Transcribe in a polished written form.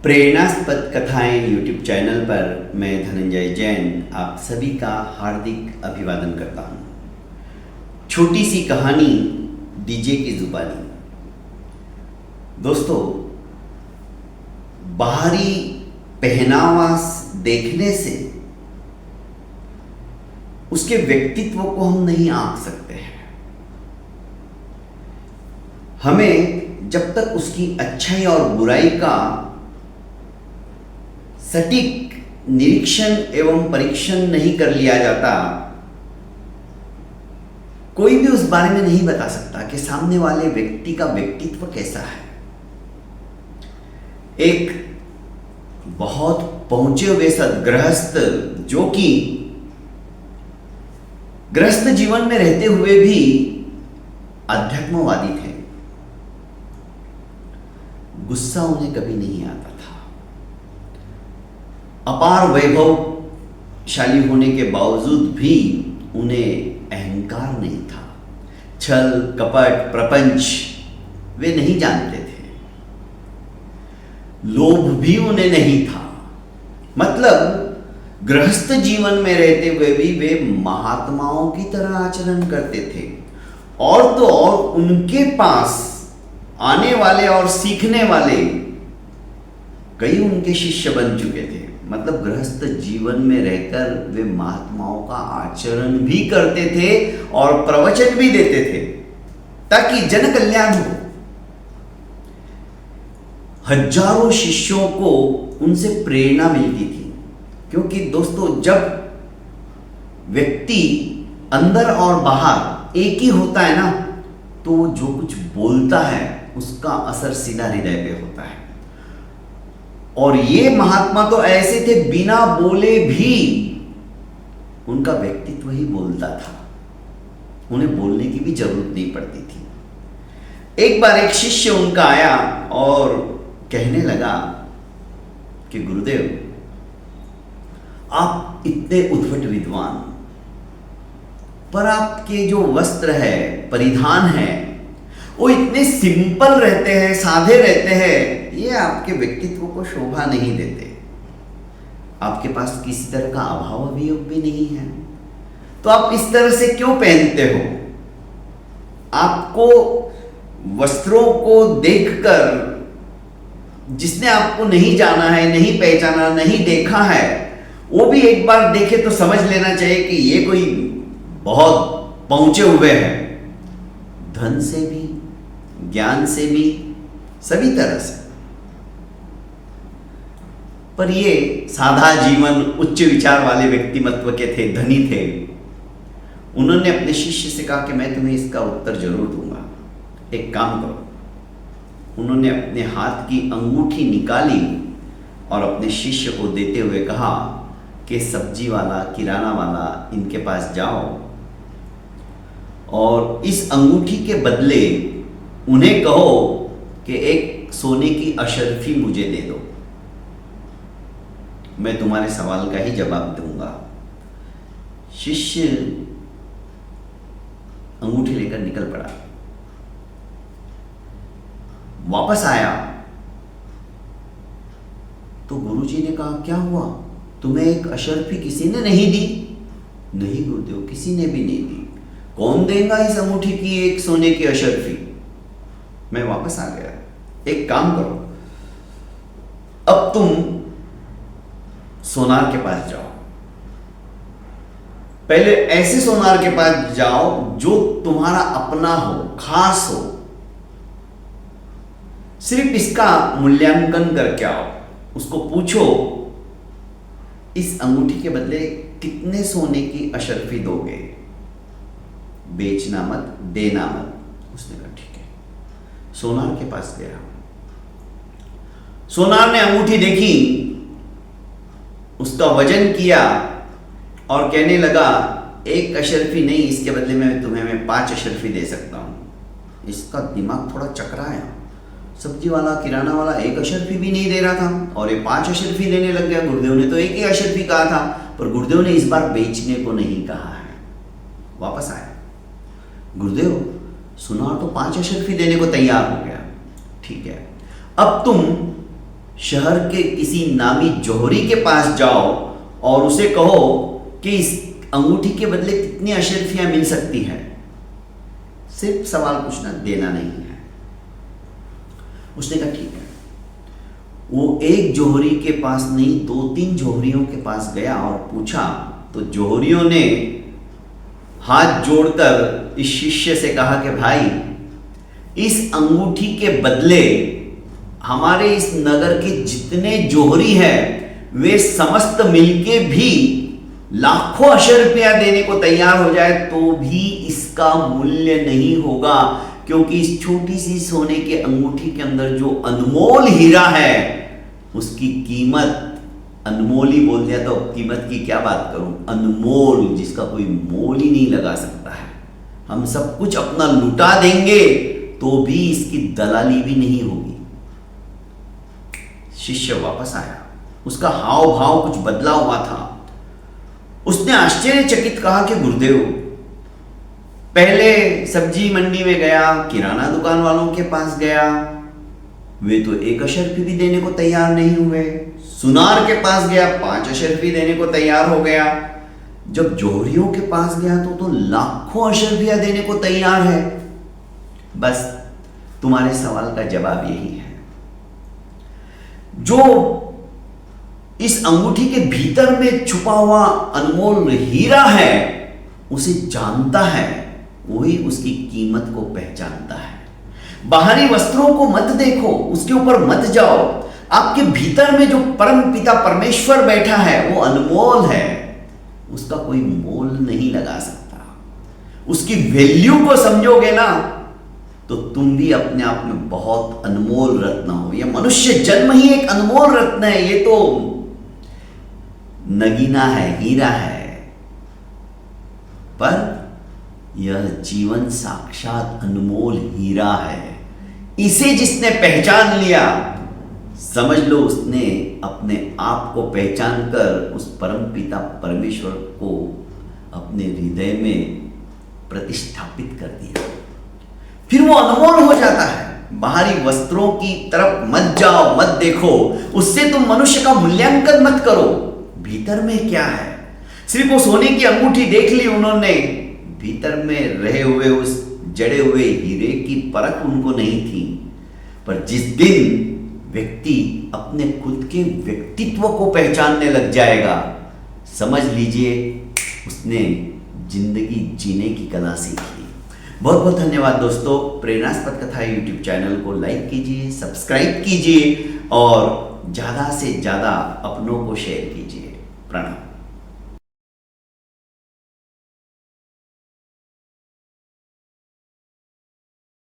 प्रेरणास्पद कथाएं YouTube channel पर मैं धनंजय जैन आप सभी का हार्दिक अभिवादन करता हूं। छोटी सी कहानी डीजे की जुबानी। दोस्तों, बाहरी पहनावा देखने से उसके व्यक्तित्व को हम नहीं आंक सकते हैं। हमें जब तक उसकी अच्छाई और बुराई का सटीक निरीक्षण एवं परीक्षण नहीं कर लिया जाता, कोई भी उस बारे में नहीं बता सकता कि सामने वाले व्यक्ति का व्यक्तित्व कैसा है। एक बहुत पहुंचे हुए सद्गृहस्थ जो कि गृहस्थ जीवन में रहते हुए भी अध्यात्मवादी थे, गुस्सा उन्हें कभी नहीं आता था। अपार वैभवशाली होने के बावजूद भी उन्हें अहंकार नहीं था। छल कपट प्रपंच वे नहीं जानते थे। लोभ भी उन्हें नहीं था। मतलब गृहस्थ जीवन में रहते हुए भी वे महात्माओं की तरह आचरण करते थे। और तो और उनके पास आने वाले और सीखने वाले कई उनके शिष्य बन चुके थे। मतलब गृहस्थ जीवन में रहकर वे महात्माओं का आचरण भी करते थे और प्रवचन भी देते थे ताकि जन कल्याण हो। हजारों शिष्यों को उनसे प्रेरणा मिलती थी, क्योंकि दोस्तों जब व्यक्ति अंदर और बाहर एक ही होता है ना, तो जो कुछ बोलता है उसका असर सीधा हृदय पे होता है। और ये महात्मा तो ऐसे थे, बिना बोले भी उनका व्यक्तित्व ही बोलता था। उन्हें बोलने की भी जरूरत नहीं पड़ती थी। एक बार एक शिष्य उनका आया और कहने लगा कि गुरुदेव, आप इतने उद्भट विद्वान, पर आपके जो वस्त्र है, परिधान है, वो इतने सिंपल रहते हैं, सादे रहते हैं, ये आपके व्यक्तित्व को शोभा नहीं देते। आपके पास किसी तरह का अभाव अभियोग भी नहीं है, तो आप इस तरह से क्यों पहनते हो? आपको वस्त्रों को देखकर जिसने आपको नहीं जाना है, नहीं पहचाना, नहीं देखा है, वो भी एक बार देखे तो समझ लेना चाहिए कि ये कोई बहुत पहुंचे हुए हैं, धन से भी, ज्ञान से भी, सभी तरह से। पर ये सादा जीवन, उच्च विचार वाले व्यक्तिमत्व के थे, धनी थे। उन्होंने अपने शिष्य से कहा कि मैं तुम्हें इसका उत्तर जरूर दूंगा, एक काम करो। उन्होंने अपने हाथ की अंगूठी निकाली और अपने शिष्य को देते हुए कहा कि सब्जी वाला, किराना वाला, इनके पास जाओ और इस अंगूठी के बदले उन्हें कहो कि एक सोने की अशर्फी मुझे दे दो, मैं तुम्हारे सवाल का ही जवाब दूंगा। शिष्य अंगूठी लेकर निकल पड़ा। वापस आया तो गुरुजी ने कहा, क्या हुआ, तुम्हें एक अशर्फी किसी ने नहीं दी? नहीं गुरुदेव, किसी ने भी नहीं दी। कौन देगा इस अंगूठी की एक सोने की अशर्फी? मैं वापस आ गया। एक काम करो, अब तुम सोनार के पास जाओ। पहले ऐसे सोनार के पास जाओ जो तुम्हारा अपना हो, खास हो। सिर्फ इसका मूल्यांकन करके आओ। उसको पूछो, इस अंगूठी के बदले कितने सोने की अशर्फी दोगे? बेचना मत, देना मत। उसने कहा ठीक है। सोनार के पास गया। सोनार ने अंगूठी देखी, उसका वजन किया और कहने लगा, एक अशर्फी नहीं, इसके बदले में तुम्हें मैं 5 अशर्फी दे सकता हूं। इसका दिमाग थोड़ा चकराया। सब्जी वाला, किराना वाला एक अशर्फी भी नहीं दे रहा था और ये 5 अशर्फी देने लग गया। गुरुदेव ने तो एक ही अशर्फी कहा था, पर गुरुदेव ने इस बार बेचने को नहीं कहा है। वापस आया, गुरुदेव सुनार तो 5 अशर्फी देने को तैयार हो गया। ठीक है, अब तुम शहर के किसी नामी जौहरी के पास जाओ और उसे कहो कि इस अंगूठी के बदले कितनी अशर्फियां मिल सकती है, सिर्फ सवाल पूछना, देना नहीं है। उसने कहा ठीक है। वो एक जौहरी के पास नहीं, 2-3 जौहरियों के पास गया और पूछा, तो जौहरियों ने हाथ जोड़कर इस शिष्य से कहा कि भाई, इस अंगूठी के बदले हमारे इस नगर के जितने जौहरी हैं वे समस्त मिलके भी लाखों अशर्फियां देने को तैयार हो जाए तो भी इसका मूल्य नहीं होगा, क्योंकि इस छोटी सी सोने के अंगूठी के अंदर जो अनमोल हीरा है उसकी कीमत, अनमोल ही बोल दिया तो कीमत की क्या बात करूं, अनमोल, जिसका कोई मोल ही नहीं लगा सकता है। हम सब कुछ अपना लुटा देंगे तो भी इसकी दलाली भी नहीं होगी। शिष्य वापस आया, उसका हाव भाव कुछ बदला हुआ था। उसने आश्चर्यचकित कहा कि गुरुदेव, पहले सब्जी मंडी में गया, किराना दुकान वालों के पास गया, वे तो 1 अशर्फी भी देने को तैयार नहीं हुए। सुनार के पास गया, 5 अशर्फी देने को तैयार हो गया। जब जौहरियों के पास गया तो लाखों अशर्फियां देने को तैयार है। बस तुम्हारे सवाल का जवाब यही है, जो इस अंगूठी के भीतर में छुपा हुआ अनमोल हीरा है उसे जानता है, वही उसकी कीमत को पहचानता है। बाहरी वस्त्रों को मत देखो, उसके ऊपर मत जाओ। आपके भीतर में जो परम पिता परमेश्वर बैठा है वो अनमोल है, उसका कोई मोल नहीं लगा सकता। उसकी वैल्यू को समझोगे ना तो तुम भी अपने आप में बहुत अनमोल रत्न हो। यह मनुष्य जन्म ही एक अनमोल रत्न है, ये तो नगीना है, हीरा है, पर यह जीवन साक्षात अनमोल हीरा है। इसे जिसने पहचान लिया, समझ लो उसने अपने आप को पहचान कर उस परम पिता परमेश्वर को अपने हृदय में प्रतिष्ठापित कर दिया। फिर वो अनमोल हो जाता है। बाहरी वस्त्रों की तरफ मत जाओ, मत देखो, उससे तुम मनुष्य का मूल्यांकन मत करो। भीतर में क्या है? सिर्फ वो सोने की अंगूठी देख ली उन्होंने, भीतर में रहे हुए उस जड़े हुए हीरे की परख उनको नहीं थी। पर जिस दिन व्यक्ति अपने खुद के व्यक्तित्व को पहचानने लग जाएगा, समझ लीजिए उसने जिंदगी जीने की कला सीखी। बहुत बहुत धन्यवाद दोस्तों। प्रेरणास्पद कथा यूट्यूब चैनल को लाइक कीजिए, सब्सक्राइब कीजिए और ज़्यादा से ज़्यादा अपनों को शेयर कीजिए। प्रणाम।